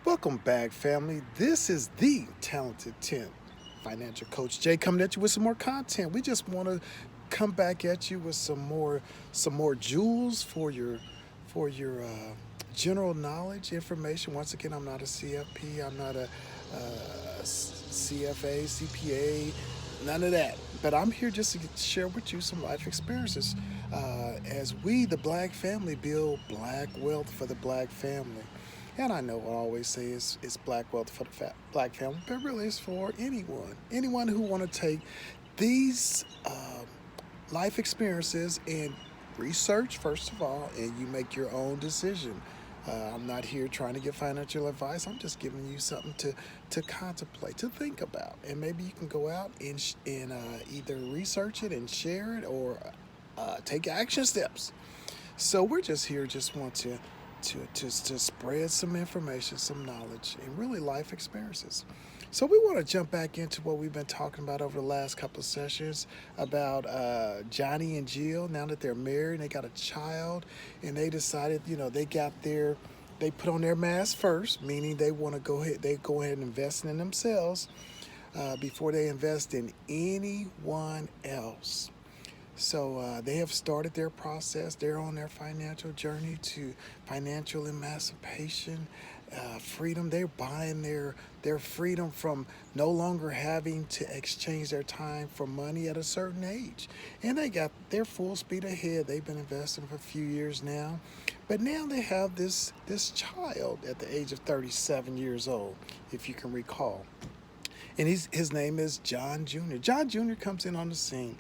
Welcome back, family. This is the Talented 10 Financial Coach Jay coming at you with some more content. We just want to come back at you with some more jewels for your general knowledge information. Once again, I'm not a CFP, I'm not a CFA, CPA, none of that. But I'm here just to share with you some life experiences as we, the black family, build black wealth for the black family. And I know I always say it's black wealth for the black family, but really it's for anyone who want to take these life experiences and research first of all, and you make your own decision. I'm not here trying to give financial advice. I'm just giving you something to contemplate, to think about, and maybe you can go out and either research it and share it, or take action steps. So we're just here, just want to spread some information, some knowledge, and really life experiences. So we want to jump back into what we've been talking about over the last couple of sessions about Johnny and Jill. Now that they're married, and they got a child, and they decided, they put on their mask first, meaning they go ahead and invest in themselves before they invest in anyone else. So they have started their process. They're on their financial journey to financial emancipation, freedom. They're buying their freedom from no longer having to exchange their time for money at a certain age. And they got their full speed ahead. They've been investing for a few years now. But now they have this child at the age of 37 years old, if you can recall. And his name is John Jr. John Jr. comes in on the scene.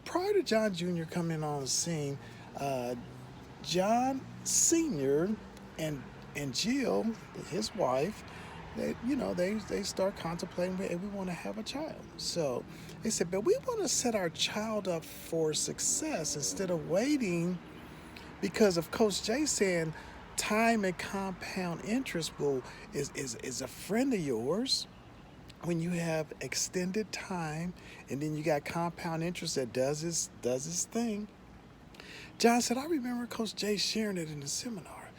Prior to John Jr. coming on the scene, John Sr. and Jill, his wife, they start contemplating, hey, we want to have a child. So they said, but we want to set our child up for success instead of waiting, because of Coach Jay saying time and compound interest is a friend of yours. When you have extended time and then you got compound interest that does his thing. John said, I remember Coach Jay sharing it in the seminar.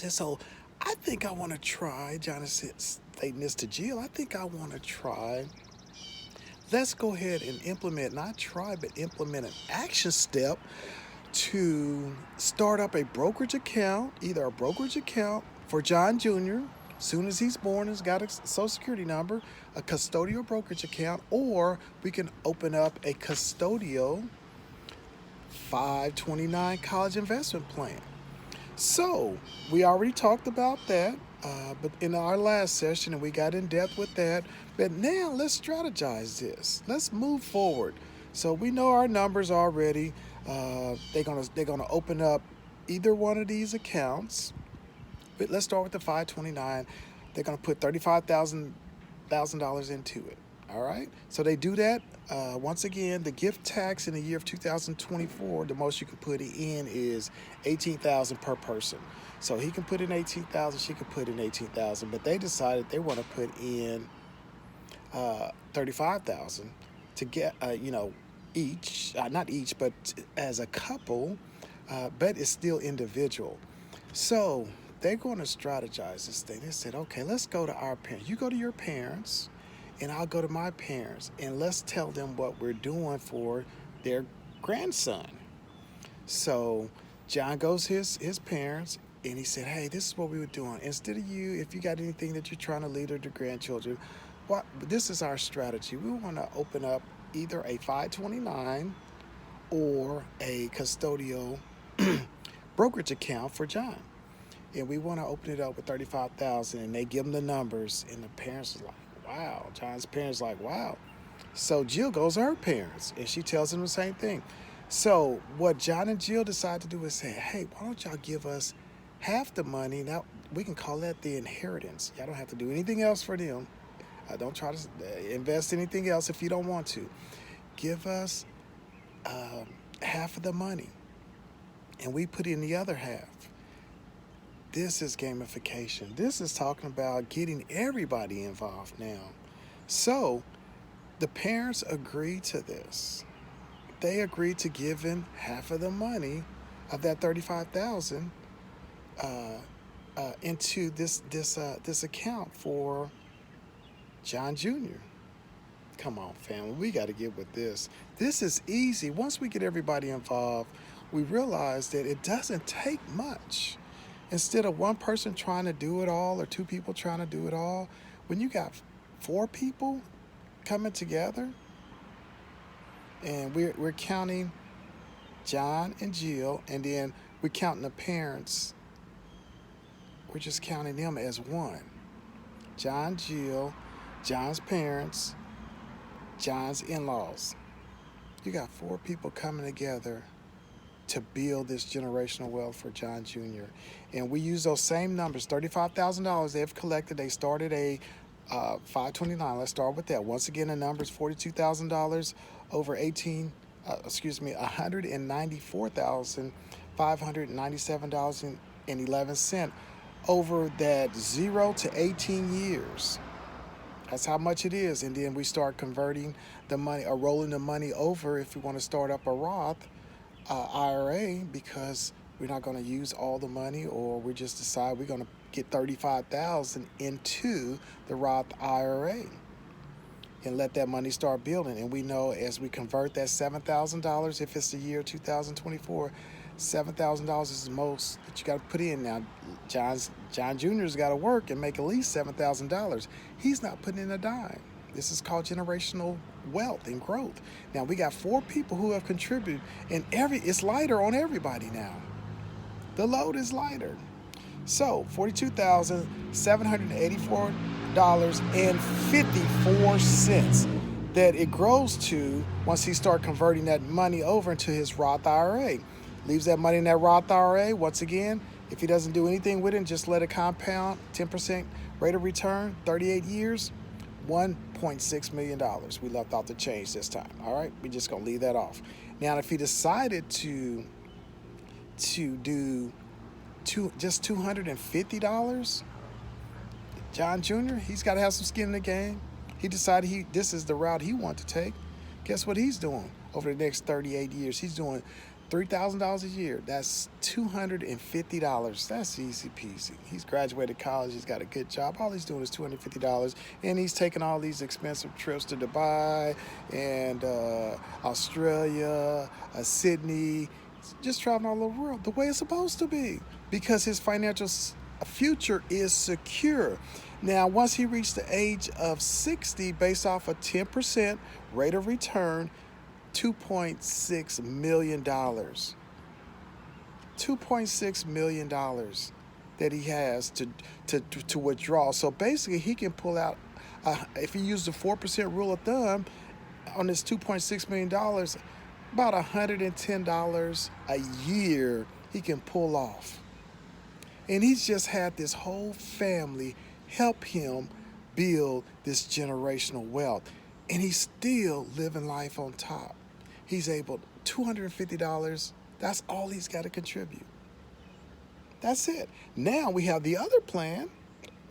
And so I think I want to try, John is stating this to Jill, I think I want to try. Let's go ahead and implement an action step to start up a brokerage account, either a brokerage account for John Jr., soon as he's born, has got a social security number, a custodial brokerage account, or we can open up a custodial 529 college investment plan. So we already talked about that, but in our last session, and we got in depth with that. But now let's strategize this. Let's move forward. So we know our numbers already. They're gonna open up either one of these accounts. But let's start with the 529. They're going to put $35,000 into it. All right. So they do that. Once again, the gift tax in the year of 2024, the most you can put in is $18,000 per person. So he can put in $18,000. She can put in $18,000. But they decided they want to put in $35,000 to get each, not each, but as a couple. But it's still individual. So they're going to strategize this thing. They said, okay, let's go to our parents. You go to your parents, and I'll go to my parents, and let's tell them what we're doing for their grandson. So John goes to his parents, and he said, hey, this is what we were doing. Instead of you, if you got anything that you're trying to leave to the grandchildren, this is our strategy. We want to open up either a 529 or a custodial brokerage account for John. And we want to open it up with $35,000, and they give them the numbers, and the parents are like, wow. John's parents are like, wow. So Jill goes to her parents, and she tells them the same thing. So what John and Jill decide to do is say, hey, why don't y'all give us half the money? Now we can call that the inheritance. Y'all don't have to do anything else for them. Don't try to invest anything else if you don't want to. Give us half of the money, and we put in the other half. This is gamification. This is talking about getting everybody involved now. So the parents agreed to this. They agreed to give him half of the money of that $35,000 into this account for John Jr. Come on, family, we got to get with this. This is easy. Once we get everybody involved, we realize that it doesn't take much. Instead of one person trying to do it all or two people trying to do it all, when you got four people coming together, and we're counting John and Jill, and then we're counting the parents. We're just counting them as one. John, Jill, John's parents, John's in-laws. You got four people coming together to build this generational wealth for John Jr. And we use those same numbers, $35,000 they've collected. They started a 529. Let's start with that. Once again, the numbers $42,000 over $194,597.11 over that 0 to 18 years. That's how much it is. And then we start converting the money or rolling the money over if we want to start up a Roth IRA, because we're not going to use all the money, or we just decide we're going to get $35,000 into the Roth IRA and let that money start building. And we know as we convert that $7,000, if it's the year 2024, $7,000 is the most that you got to put in. Now, John Jr.'s got to work and make at least $7,000. He's not putting in a dime. This is called generational wealth and growth. Now, we got four people who have contributed, and it's lighter on everybody now. The load is lighter. So, $42,784.54 that it grows to once he start converting that money over into his Roth IRA. Leaves that money in that Roth IRA. Once again, if he doesn't do anything with it, just let it compound, 10% rate of return, 38 years, $1.6 million. We left out the change this time. All right, we're just gonna leave that off. Now, if he decided to do just $250, John Jr., he's got to have some skin in the game. He decided this is the route he wanted to take. Guess what he's doing over the next 38 years? He's doing $3,000 a year. That's $250. That's easy peasy. He's graduated college. He's got a good job. All he's doing is $250, and he's taking all these expensive trips to Dubai and Australia, Sydney, just traveling all over the world the way it's supposed to be, because his financial future is secure. Now, once he reached the age of 60, based off a 10% rate of return, $2.6 million. $2.6 million that he has to withdraw. So basically, he can pull out, if he used the 4% rule of thumb on this $2.6 million, about $110 a year he can pull off. And he's just had this whole family help him build this generational wealth. And he's still living life on top. He's able, $250, that's all he's got to contribute. That's it. Now we have the other plan.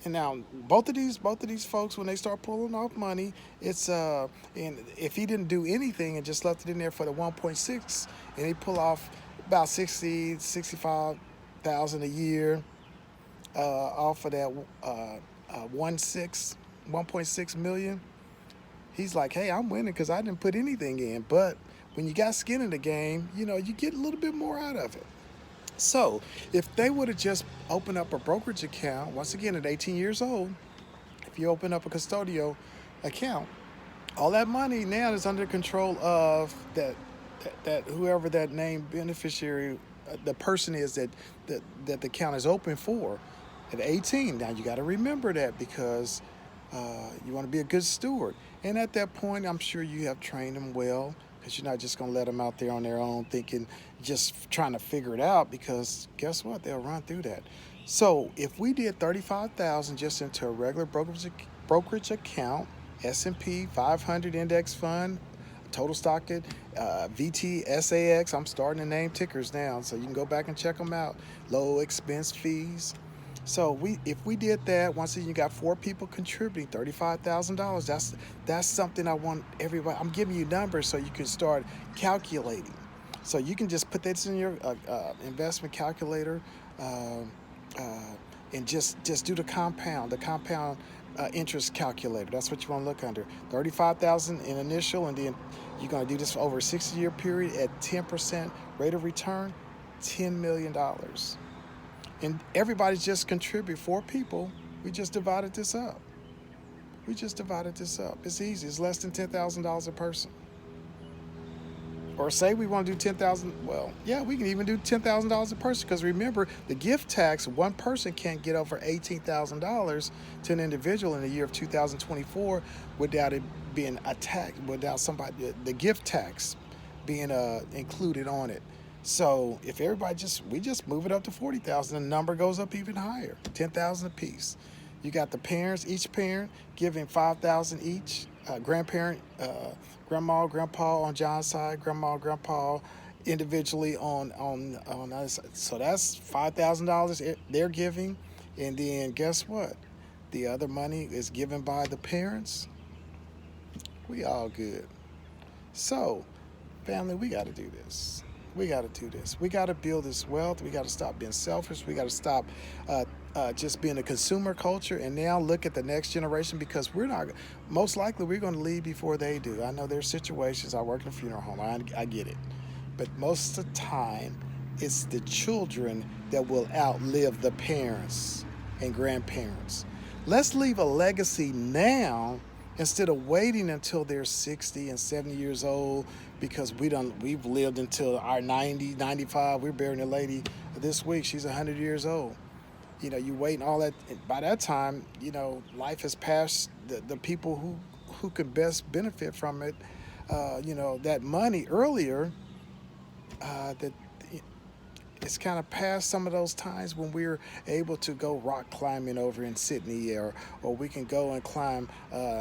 And now both of these folks, when they start pulling off money, it's and if he didn't do anything and just left it in there for the 1.6, and he pull off about 65,000 a year off of that 1.6 million, he's like, hey, I'm winning because I didn't put anything in. But when you got skin in the game, you get a little bit more out of it. So if they would have just opened up a brokerage account, once again at 18 years old, if you open up a custodial account, all that money now is under control of that whoever that named beneficiary, the person is that the account is open for at 18. Now you got to remember that, because you want to be a good steward. And at that point, I'm sure you have trained them well, because you're not just going to let them out there on their own thinking, just trying to figure it out, because guess what? They'll run through that. So if we did $35,000 just into a regular brokerage account, S&P 500 index fund, total stock at VTSAX, I'm starting to name tickers now, so you can go back and check them out. Low expense fees. So if we did that, once again, you got four people contributing $35,000. That's something I want everybody. I'm giving you numbers so you can start calculating. So you can just put this in your investment calculator, and just do the compound interest calculator. That's what you want to look under. 35,000 in initial, and then you're going to do this for over a 60-year period at 10% rate of return, $10 million. And everybody just contribute. 4 people. We just divided this up. It's easy. It's less than $10,000 a person. Or say we want to do 10,000. Well, yeah, we can even do $10,000 a person, because remember, the gift tax, one person can't get over $18,000 to an individual in the year of 2024 without it being attacked, without somebody the gift tax being included on it. So if everybody just move it up to 40,000, the number goes up even higher, 10,000 apiece. You got the parents, each parent giving 5,000 each. Grandparent, grandma, grandpa on John's side, grandma, grandpa individually on us. So that's $5,000 they're giving, and then guess what? The other money is given by the parents. We all good. So, family, we got to do this. We got to do this. We got to build this wealth. We got to stop being selfish. We got to stop just being a consumer culture, and now look at the next generation, because we're not, most likely we're going to leave before they do. I know there's situations. I work in a funeral home. I get it. But most of the time, it's the children that will outlive the parents and grandparents. Let's leave a legacy now instead of waiting until they're 60 and 70 years old, because we've lived until our 90, 95. We're burying a lady this week. She's 100 years old. You wait and all that. By that time, life has passed the people who could best benefit from it. That money earlier, that it's kind of past some of those times when we're able to go rock climbing over in Sydney, or we can go and climb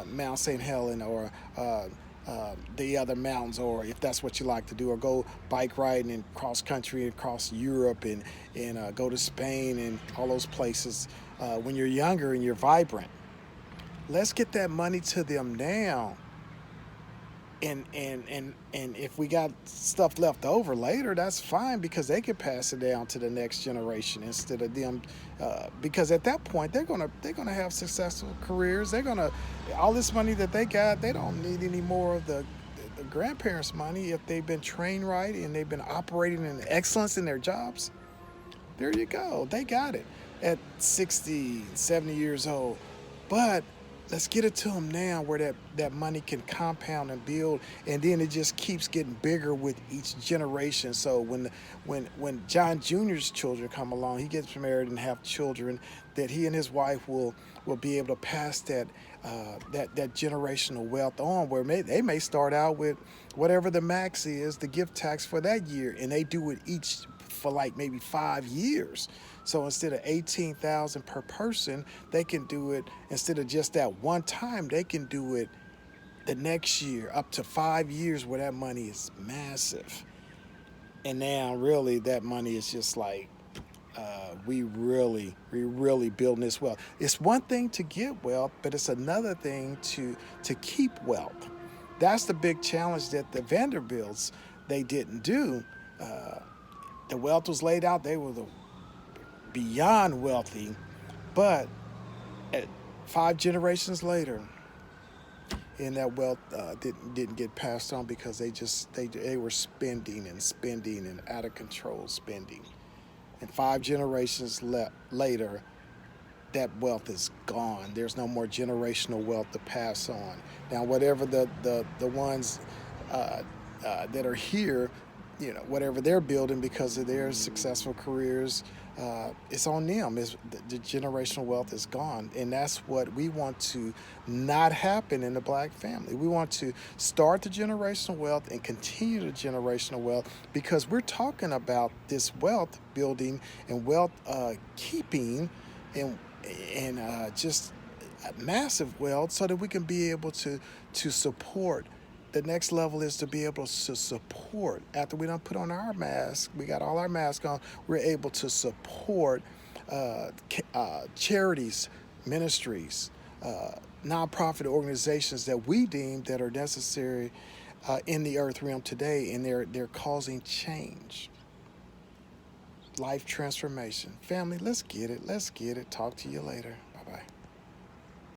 Mount St. Helen, or the other mountains, or if that's what you like to do, or go bike riding and cross country across Europe, and go to Spain and all those places when you're younger and you're vibrant. Let's get that money to them now. And if we got stuff left over later, that's fine, because they can pass it down to the next generation instead of them, because at that point they're gonna have successful careers. They're gonna, all this money that they got, they don't need any more of the grandparents' money if they've been trained right and they've been operating in excellence in their jobs. There you go. They got it at 60, 70 years old. But let's get it to them now, where that money can compound and build, and then it just keeps getting bigger with each generation. So when John Jr.'s children come along, he gets married and have children, that he and his wife will be able to pass that generational wealth on, where they may start out with whatever the max is, the gift tax for that year, and they do it each for like maybe 5 years. So instead of 18,000 per person, they can do it, instead of just that one time, they can do it the next year, up to 5 years, where that money is massive. And now really that money is just like, we really building this wealth. It's one thing to get wealth, but it's another thing to keep wealth. That's the big challenge that the Vanderbilts, they didn't do. The wealth was laid out. They were beyond wealthy, but at 5 generations later, and that wealth didn't get passed on, because they were spending and out of control spending. And 5 generations later, that wealth is gone. There's no more generational wealth to pass on. Now, whatever the ones that are here, whatever they're building because of their successful careers, it's on them. The generational wealth is gone, and that's what we want to not happen in the black family. We want to start the generational wealth and continue the generational wealth, because we're talking about this wealth building and wealth keeping, and just massive wealth, so that we can be able to support. The next level is to be able to support, after we don't put on our mask, we got all our masks on, we're able to support charities, ministries, nonprofit organizations that we deem that are necessary in the earth realm today, and they're causing change. life transformation. Family, let's get it. Let's get it. Talk to you later.